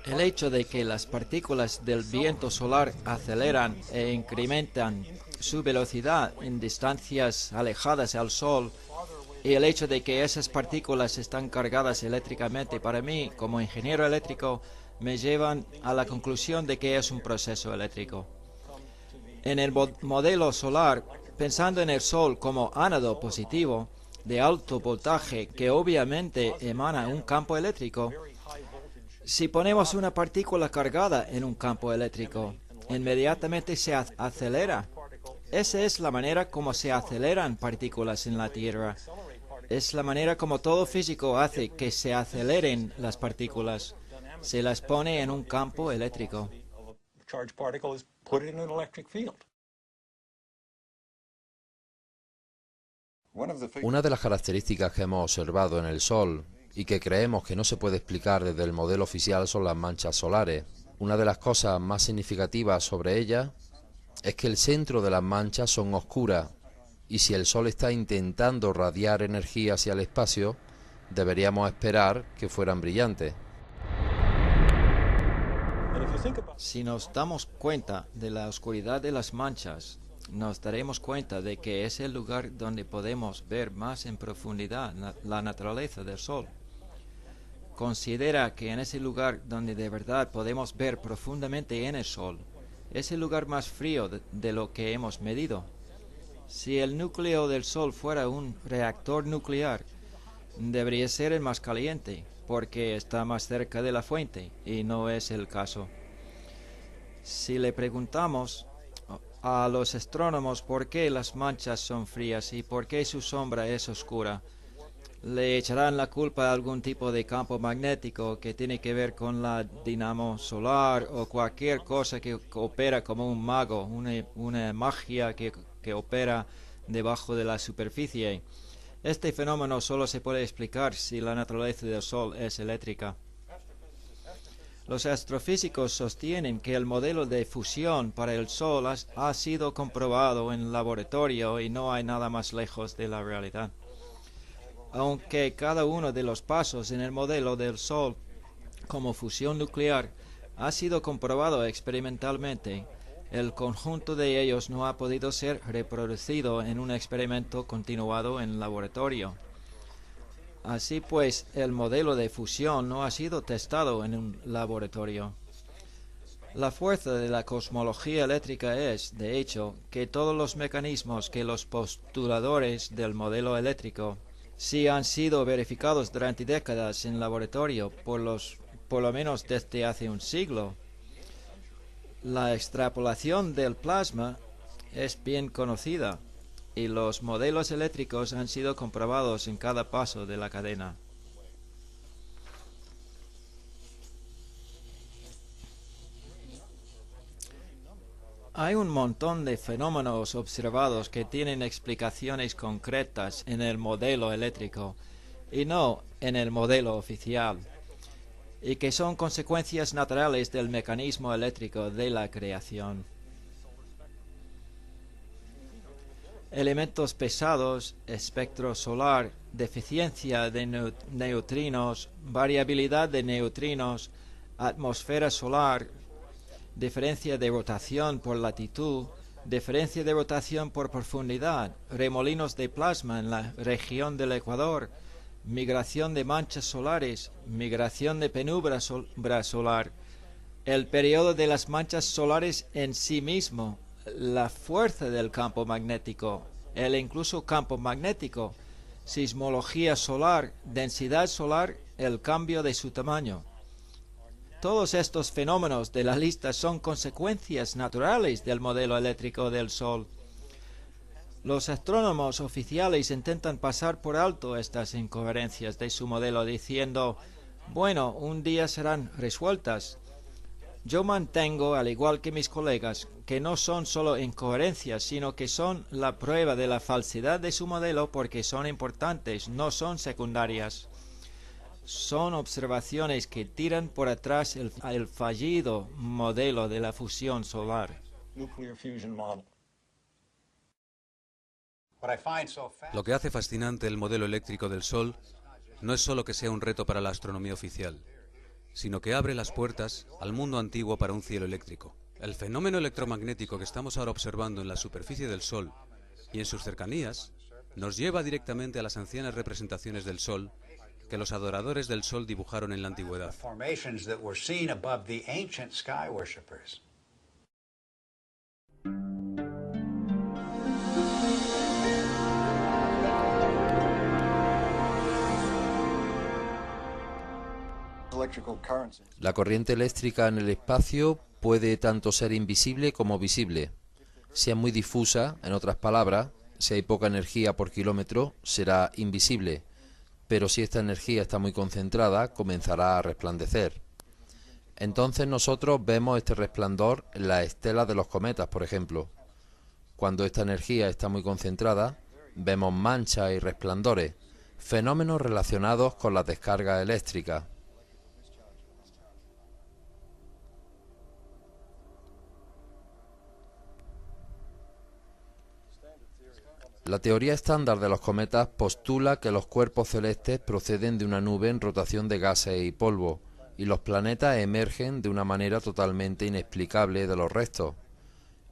El hecho de que las partículas del viento solar aceleran e incrementan su velocidad en distancias alejadas al Sol, y el hecho de que esas partículas están cargadas eléctricamente, para mí, como ingeniero eléctrico, me llevan a la conclusión de que es un proceso eléctrico. En el modelo solar, pensando en el Sol como ánodo positivo de alto voltaje que obviamente emana un campo eléctrico, si ponemos una partícula cargada en un campo eléctrico, inmediatamente se acelera. Esa es la manera como se aceleran partículas en la Tierra. Es la manera como todo físico hace que se aceleren las partículas. Se las pone en un campo eléctrico. Una de las características que hemos observado en el Sol y que creemos que no se puede explicar desde el modelo oficial son las manchas solares. Una de las cosas más significativas sobre ellas es que el centro de las manchas son oscuras, y si el Sol está intentando radiar energía hacia el espacio, deberíamos esperar que fueran brillantes. Si nos damos cuenta de la oscuridad de las manchas, nos daremos cuenta de que es el lugar donde podemos ver más en profundidad la naturaleza del Sol. Considera que en ese lugar donde de verdad podemos ver profundamente en el Sol, es el lugar más frío de lo que hemos medido. Si el núcleo del Sol fuera un reactor nuclear, debería ser el más caliente, porque está más cerca de la fuente, y no es el caso. Si le preguntamos a los astrónomos por qué las manchas son frías y por qué su sombra es oscura, le echarán la culpa a algún tipo de campo magnético que tiene que ver con la dinamo solar o cualquier cosa que opera como un mago, una magia que opera debajo de la superficie. Este fenómeno solo se puede explicar si la naturaleza del Sol es eléctrica. Los astrofísicos sostienen que el modelo de fusión para el Sol ha sido comprobado en laboratorio y no hay nada más lejos de la realidad. Aunque cada uno de los pasos en el modelo del Sol como fusión nuclear ha sido comprobado experimentalmente, el conjunto de ellos no ha podido ser reproducido en un experimento continuado en laboratorio. Así pues, el modelo de fusión no ha sido testado en un laboratorio. La fuerza de la cosmología eléctrica es, de hecho, que todos los mecanismos que los postuladores del modelo eléctrico sí han sido verificados durante décadas en laboratorio, por lo menos desde hace un siglo. La extrapolación del plasma es bien conocida y los modelos eléctricos han sido comprobados en cada paso de la cadena. Hay un montón de fenómenos observados que tienen explicaciones concretas en el modelo eléctrico y no en el modelo oficial, y que son consecuencias naturales del mecanismo eléctrico de la creación. Elementos pesados, espectro solar, deficiencia de neutrinos, variabilidad de neutrinos, atmósfera solar, diferencia de rotación por latitud, diferencia de rotación por profundidad, remolinos de plasma en la región del ecuador, migración de manchas solares, migración de penumbra solar, el periodo de las manchas solares en sí mismo, la fuerza del campo magnético, el incluso campo magnético, sismología solar, densidad solar, el cambio de su tamaño. Todos estos fenómenos de la lista son consecuencias naturales del modelo eléctrico del Sol. Los astrónomos oficiales intentan pasar por alto estas incoherencias de su modelo diciendo, bueno, un día serán resueltas. Yo mantengo, al igual que mis colegas, que no son solo incoherencias, sino que son la prueba de la falsedad de su modelo porque son importantes, no son secundarias. Son observaciones que tiran por atrás el fallido modelo de la fusión solar. Lo que hace fascinante el modelo eléctrico del Sol no es solo que sea un reto para la astronomía oficial, sino que abre las puertas al mundo antiguo para un cielo eléctrico. El fenómeno electromagnético que estamos ahora observando en la superficie del Sol y en sus cercanías nos lleva directamente a las ancianas representaciones del Sol que los adoradores del Sol dibujaron en la antigüedad. La corriente eléctrica en el espacio puede tanto ser invisible como visible. Si es muy difusa, en otras palabras, si hay poca energía por kilómetro, será invisible, pero si esta energía está muy concentrada, comenzará a resplandecer. Entonces nosotros vemos este resplandor en las estelas de los cometas, por ejemplo. Cuando esta energía está muy concentrada, vemos manchas y resplandores, fenómenos relacionados con las descargas eléctricas. La teoría estándar de los cometas postula que los cuerpos celestes proceden de una nube en rotación de gases y polvo, y los planetas emergen de una manera totalmente inexplicable de los restos.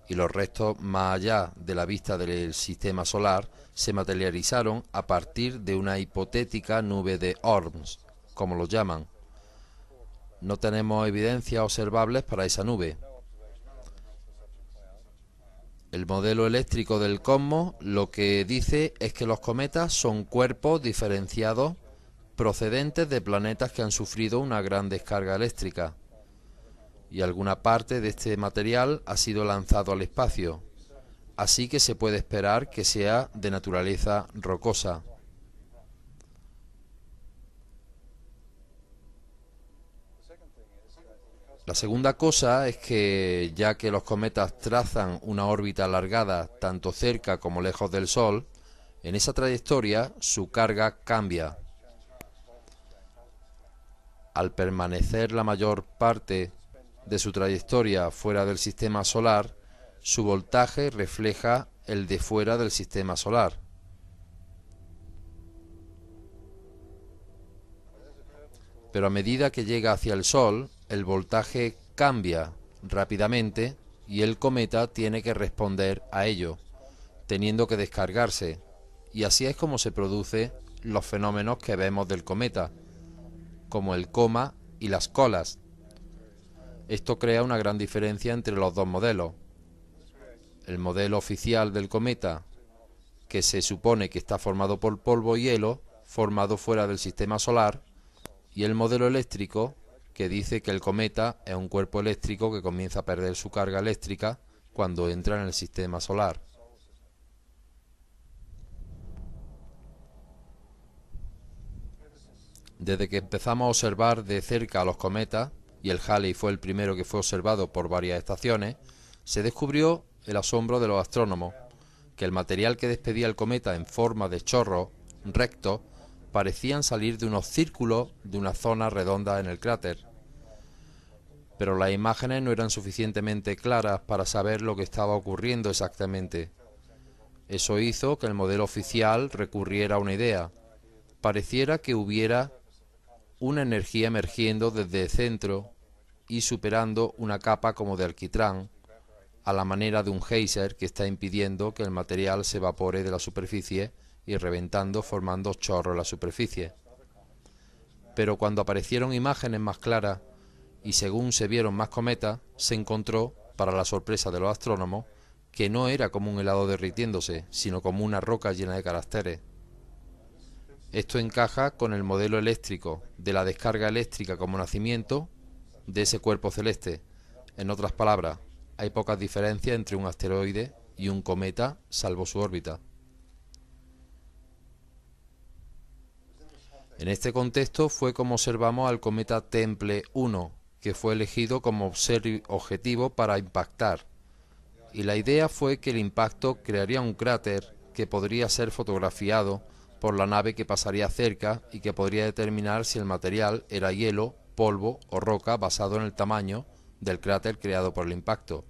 Y los restos, más allá de la vista del sistema solar, se materializaron a partir de una hipotética nube de Orms, como lo llaman. No tenemos evidencias observables para esa nube. El modelo eléctrico del cosmos lo que dice es que los cometas son cuerpos diferenciados procedentes de planetas que han sufrido una gran descarga eléctrica, y alguna parte de este material ha sido lanzado al espacio, así que se puede esperar que sea de naturaleza rocosa. La segunda cosa es que, ya que los cometas trazan una órbita alargada tanto cerca como lejos del Sol, en esa trayectoria su carga cambia. Al permanecer la mayor parte de su trayectoria fuera del sistema solar, su voltaje refleja el de fuera del sistema solar. Pero a medida que llega hacia el Sol, el voltaje cambia rápidamente y el cometa tiene que responder a ello, teniendo que descargarse, y así es como se producen los fenómenos que vemos del cometa, como el coma y las colas. Esto crea una gran diferencia entre los dos modelos. El modelo oficial del cometa, que se supone que está formado por polvo y hielo, formado fuera del sistema solar, y el modelo eléctrico, que dice que el cometa es un cuerpo eléctrico que comienza a perder su carga eléctrica cuando entra en el sistema solar. Desde que empezamos a observar de cerca a los cometas, y el Halley fue el primero que fue observado por varias estaciones, se descubrió el asombro de los astrónomos, que el material que despedía el cometa en forma de chorros rectos parecían salir de unos círculos de una zona redonda en el cráter. Pero las imágenes no eran suficientemente claras para saber lo que estaba ocurriendo exactamente. Eso hizo que el modelo oficial recurriera a una idea. Pareciera que hubiera una energía emergiendo desde el centro y superando una capa como de alquitrán, a la manera de un geyser que está impidiendo que el material se evapore de la superficie y reventando formando chorros en la superficie. Pero cuando aparecieron imágenes más claras y según se vieron más cometas, se encontró, para la sorpresa de los astrónomos, que no era como un helado derritiéndose, sino como una roca llena de caracteres. Esto encaja con el modelo eléctrico de la descarga eléctrica como nacimiento de ese cuerpo celeste. En otras palabras, hay pocas diferencias entre un asteroide y un cometa, salvo su órbita. En este contexto fue como observamos al cometa Temple 1, que fue elegido como objetivo para impactar. Y la idea fue que el impacto crearía un cráter que podría ser fotografiado por la nave que pasaría cerca y que podría determinar si el material era hielo, polvo o roca basado en el tamaño del cráter creado por el impacto.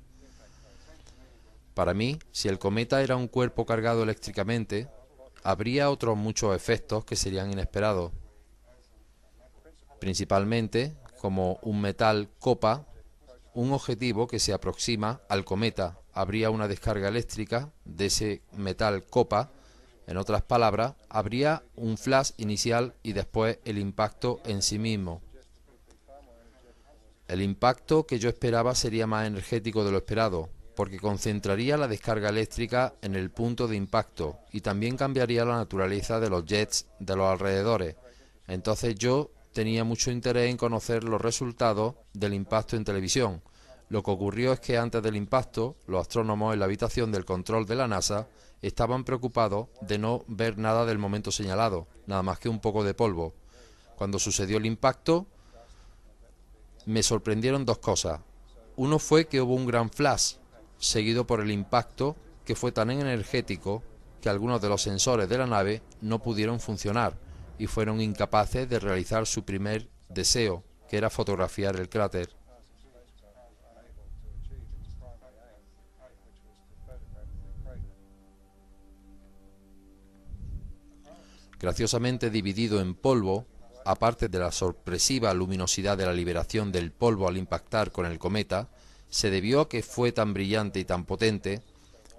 Para mí, si el cometa era un cuerpo cargado eléctricamente, habría otros muchos efectos que serían inesperados. Principalmente, como un metal copa, un objetivo que se aproxima al cometa, habría una descarga eléctrica de ese metal copa. En otras palabras, habría un flash inicial y después el impacto en sí mismo. El impacto que yo esperaba sería más energético de lo esperado, porque concentraría la descarga eléctrica en el punto de impacto y también cambiaría la naturaleza de los jets de los alrededores. Entonces yo tenía mucho interés en conocer los resultados del impacto en televisión. Lo que ocurrió es que antes del impacto, los astrónomos en la habitación del control de la NASA estaban preocupados de no ver nada del momento señalado, nada más que un poco de polvo. Cuando sucedió el impacto, me sorprendieron dos cosas. Uno fue que hubo un gran flash, seguido por el impacto, que fue tan energético que algunos de los sensores de la nave no pudieron funcionar y fueron incapaces de realizar su primer deseo, que era fotografiar el cráter. Graciosamente dividido en polvo, aparte de la sorpresiva luminosidad de la liberación del polvo al impactar con el cometa, se debió a que fue tan brillante y tan potente.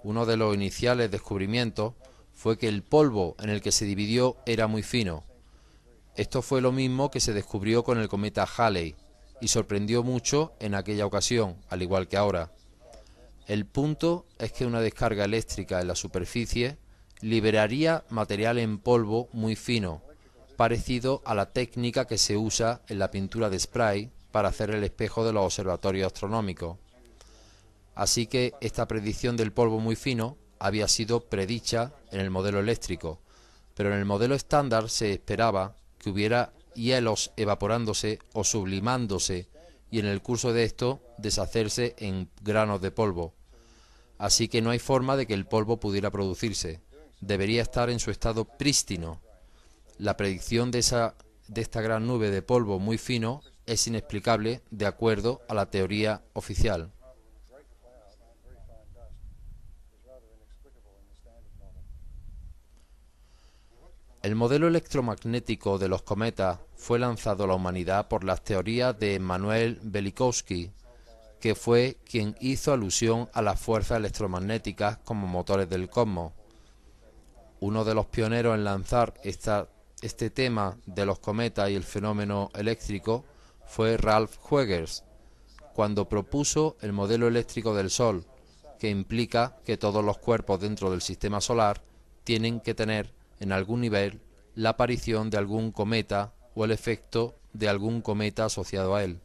Uno de los iniciales descubrimientos fue que el polvo en el que se dividió era muy fino. Esto fue lo mismo que se descubrió con el cometa Halley y sorprendió mucho en aquella ocasión, al igual que ahora. El punto es que una descarga eléctrica en la superficie liberaría material en polvo muy fino, parecido a la técnica que se usa en la pintura de spray para hacer el espejo de los observatorios astronómicos. Así que esta predicción del polvo muy fino había sido predicha en el modelo eléctrico, pero en el modelo estándar se esperaba que hubiera hielos evaporándose o sublimándose y en el curso de esto deshacerse en granos de polvo. Así que no hay forma de que el polvo pudiera producirse. Debería estar en su estado prístino. La predicción de esta gran nube de polvo muy fino es inexplicable de acuerdo a la teoría oficial. El modelo electromagnético de los cometas fue lanzado a la humanidad por las teorías de Emanuel Velikovsky, que fue quien hizo alusión a las fuerzas electromagnéticas como motores del cosmos. Uno de los pioneros en lanzar este tema de los cometas y el fenómeno eléctrico fue Ralph Huggers, cuando propuso el modelo eléctrico del Sol, que implica que todos los cuerpos dentro del sistema solar tienen que tener en algún nivel la aparición de algún cometa o el efecto de algún cometa asociado a él.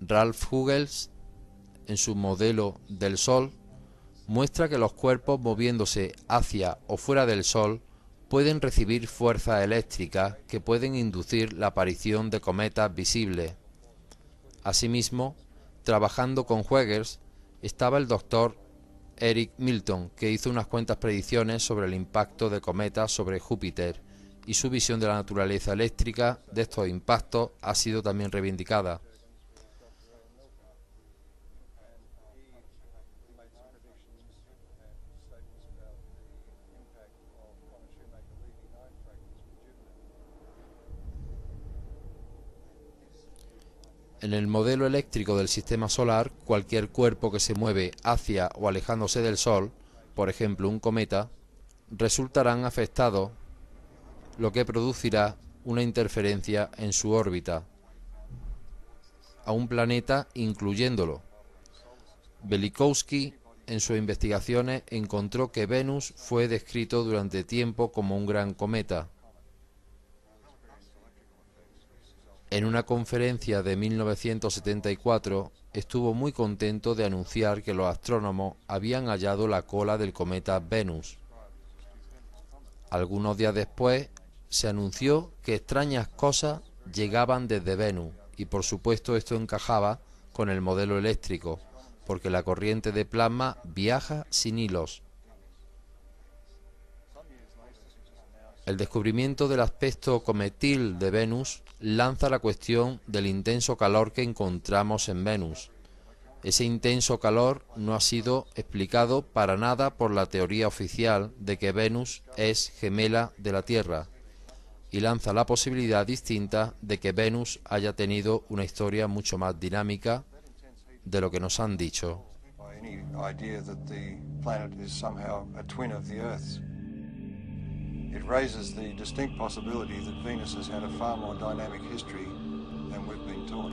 Ralph Hughes, en su modelo del Sol, muestra que los cuerpos moviéndose hacia o fuera del Sol pueden recibir fuerzas eléctricas que pueden inducir la aparición de cometas visibles. Asimismo, trabajando con Huygens, estaba el doctor Eric Milton, que hizo unas cuantas predicciones sobre el impacto de cometas sobre Júpiter, y su visión de la naturaleza eléctrica de estos impactos ha sido también reivindicada. En el modelo eléctrico del sistema solar, cualquier cuerpo que se mueve hacia o alejándose del Sol, por ejemplo un cometa, resultarán afectados, lo que producirá una interferencia en su órbita a un planeta incluyéndolo. Velikovsky, en sus investigaciones, encontró que Venus fue descrito durante tiempo como un gran cometa. En una conferencia de 1974 estuvo muy contento de anunciar que los astrónomos habían hallado la cola del cometa Venus. Algunos días después se anunció que extrañas cosas llegaban desde Venus y por supuesto esto encajaba con el modelo eléctrico, porque la corriente de plasma viaja sin hilos. El descubrimiento del aspecto cometil de Venus lanza la cuestión del intenso calor que encontramos en Venus. Ese intenso calor no ha sido explicado para nada por la teoría oficial de que Venus es gemela de la Tierra, y lanza la posibilidad distinta de que Venus haya tenido una historia mucho más dinámica de lo que nos han dicho. It raises the distinct possibility that Venus has had a far more dynamic history than we've been taught.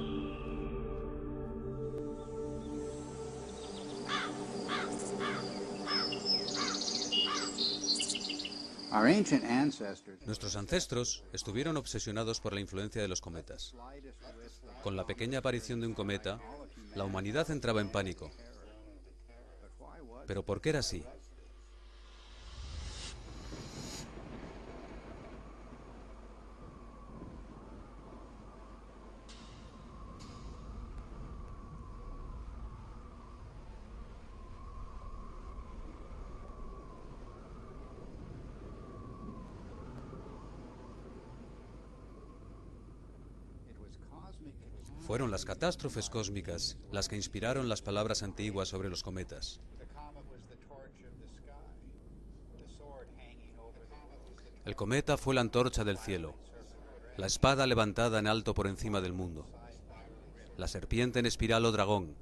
Nuestros ancestros estuvieron obsesionados por la influencia de los cometas. Con la pequeña aparición de un cometa, la humanidad entraba en pánico. ¿Pero por qué era así? Fueron las catástrofes cósmicas las que inspiraron las palabras antiguas sobre los cometas. El cometa fue la antorcha del cielo, la espada levantada en alto por encima del mundo, la serpiente en espiral o dragón,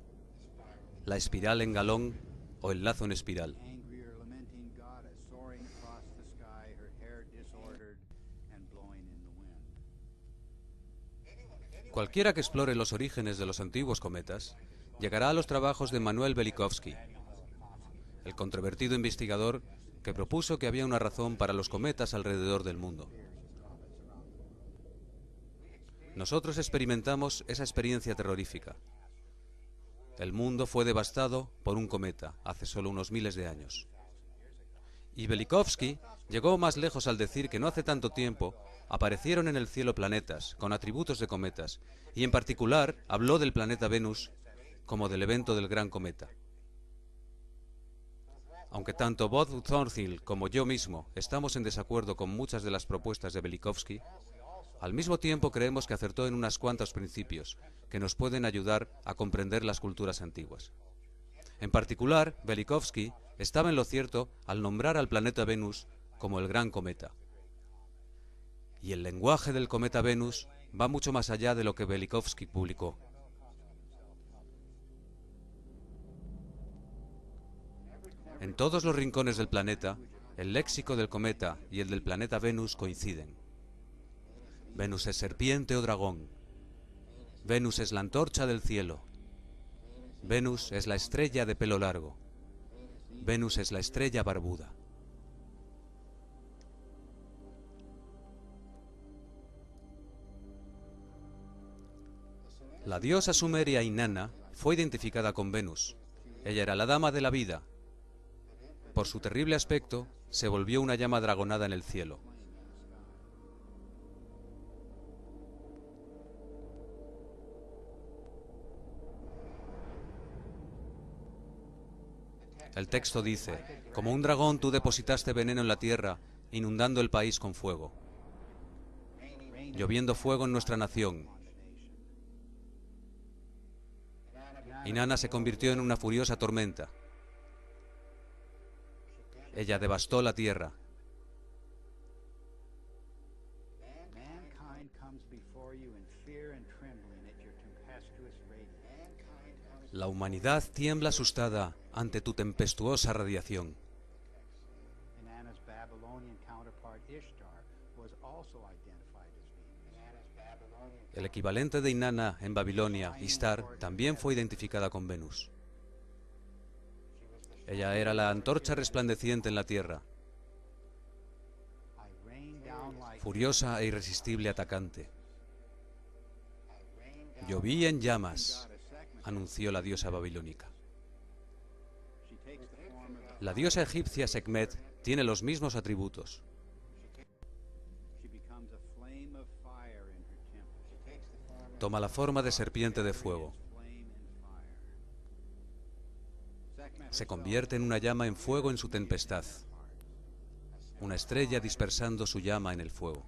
la espiral en galón o el lazo en espiral. Cualquiera que explore los orígenes de los antiguos cometas llegará a los trabajos de Manuel Velikovsky, el controvertido investigador que propuso que había una razón para los cometas alrededor del mundo. Nosotros experimentamos esa experiencia terrorífica. El mundo fue devastado por un cometa hace solo unos miles de años. Y Velikovsky llegó más lejos al decir que no hace tanto tiempo aparecieron en el cielo planetas con atributos de cometas, y en particular habló del planeta Venus como del evento del gran cometa. Aunque tanto Bob Thornhill como yo mismo estamos en desacuerdo con muchas de las propuestas de Velikovsky, al mismo tiempo creemos que acertó en unos cuantos principios que nos pueden ayudar a comprender las culturas antiguas. En particular, Velikovsky estaba en lo cierto al nombrar al planeta Venus como el gran cometa. Y el lenguaje del cometa Venus va mucho más allá de lo que Velikovsky publicó. En todos los rincones del planeta, el léxico del cometa y el del planeta Venus coinciden. Venus es serpiente o dragón. Venus es la antorcha del cielo. Venus es la estrella de pelo largo. Venus es la estrella barbuda. La diosa sumeria Inanna fue identificada con Venus. Ella era la dama de la vida. Por su terrible aspecto, se volvió una llama dragonada en el cielo. El texto dice: como un dragón tú depositaste veneno en la tierra, inundando el país con fuego, lloviendo fuego en nuestra nación. Inanna se convirtió en una furiosa tormenta. Ella devastó la tierra. La humanidad tiembla asustada ante tu tempestuosa radiación. El equivalente de Inanna en Babilonia, Ishtar, también fue identificada con Venus. Ella era la antorcha resplandeciente en la tierra, furiosa e irresistible atacante. Lloví en llamas, anunció la diosa babilónica. La diosa egipcia Sekhmet tiene los mismos atributos. Toma la forma de serpiente de fuego. Se convierte en una llama en fuego en su tempestad, una estrella dispersando su llama en el fuego.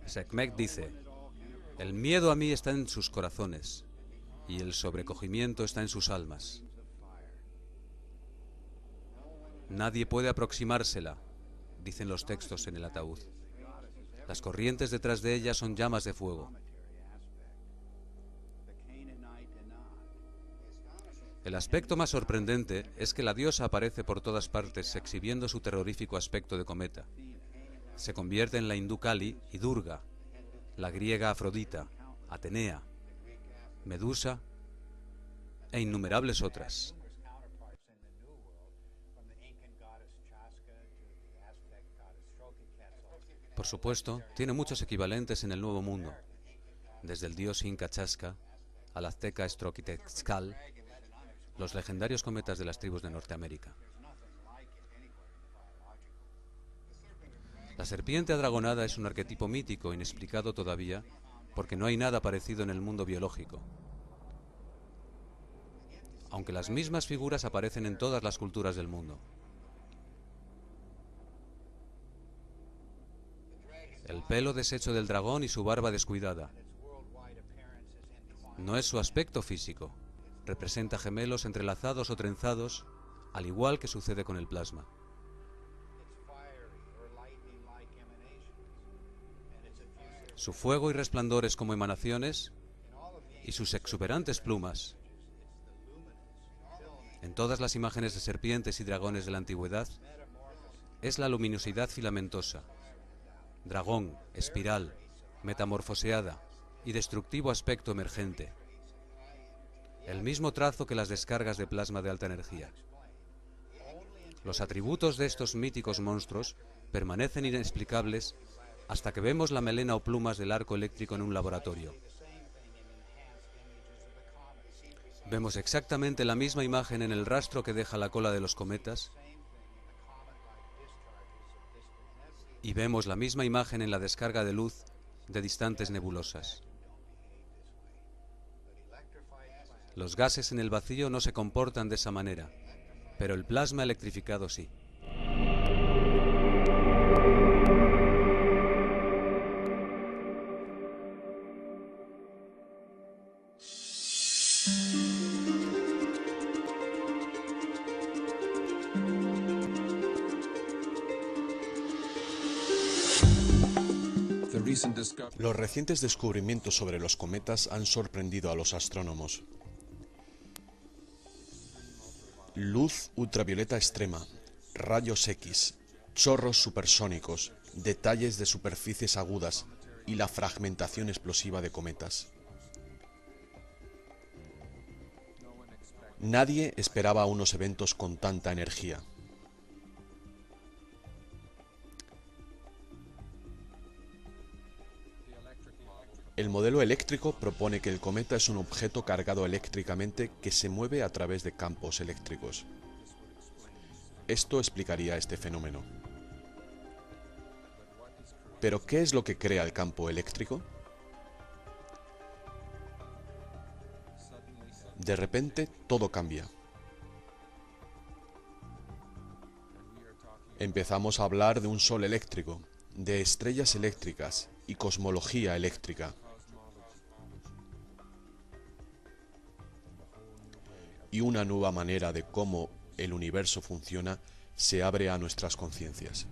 Sekhmet dice: el miedo a mí está en sus corazones y el sobrecogimiento está en sus almas. Nadie puede aproximársela, dicen los textos en el ataúd. Las corrientes detrás de ella son llamas de fuego. El aspecto más sorprendente es que la diosa aparece por todas partes exhibiendo su terrorífico aspecto de cometa. Se convierte en la hindú Kali y Durga, la griega Afrodita, Atenea, Medusa e innumerables otras. Por supuesto, tiene muchos equivalentes en el Nuevo Mundo, desde el dios inca Chasca al azteca Estroquitexcal, los legendarios cometas de las tribus de Norteamérica. La serpiente adragonada es un arquetipo mítico inexplicado todavía, porque no hay nada parecido en el mundo biológico. Aunque las mismas figuras aparecen en todas las culturas del mundo. El pelo deshecho del dragón y su barba descuidada. No es su aspecto físico. Representa gemelos entrelazados o trenzados, al igual que sucede con el plasma. Su fuego y resplandores como emanaciones y sus exuberantes plumas. En todas las imágenes de serpientes y dragones de la antigüedad, es la luminosidad filamentosa, dragón, espiral, metamorfoseada y destructivo aspecto emergente. El mismo trazo que las descargas de plasma de alta energía. Los atributos de estos míticos monstruos permanecen inexplicables hasta que vemos la melena o plumas del arco eléctrico en un laboratorio. Vemos exactamente la misma imagen en el rastro que deja la cola de los cometas y vemos la misma imagen en la descarga de luz de distantes nebulosas. Los gases en el vacío no se comportan de esa manera, pero el plasma electrificado sí. Los recientes descubrimientos sobre los cometas han sorprendido a los astrónomos. Luz ultravioleta extrema, rayos X, chorros supersónicos, detalles de superficies agudas y la fragmentación explosiva de cometas. Nadie esperaba unos eventos con tanta energía. El modelo eléctrico propone que el cometa es un objeto cargado eléctricamente que se mueve a través de campos eléctricos. Esto explicaría este fenómeno. ¿Pero qué es lo que crea el campo eléctrico? De repente, todo cambia. Empezamos a hablar de un sol eléctrico, de estrellas eléctricas y cosmología eléctrica. Y una nueva manera de cómo el universo funciona se abre a nuestras conciencias.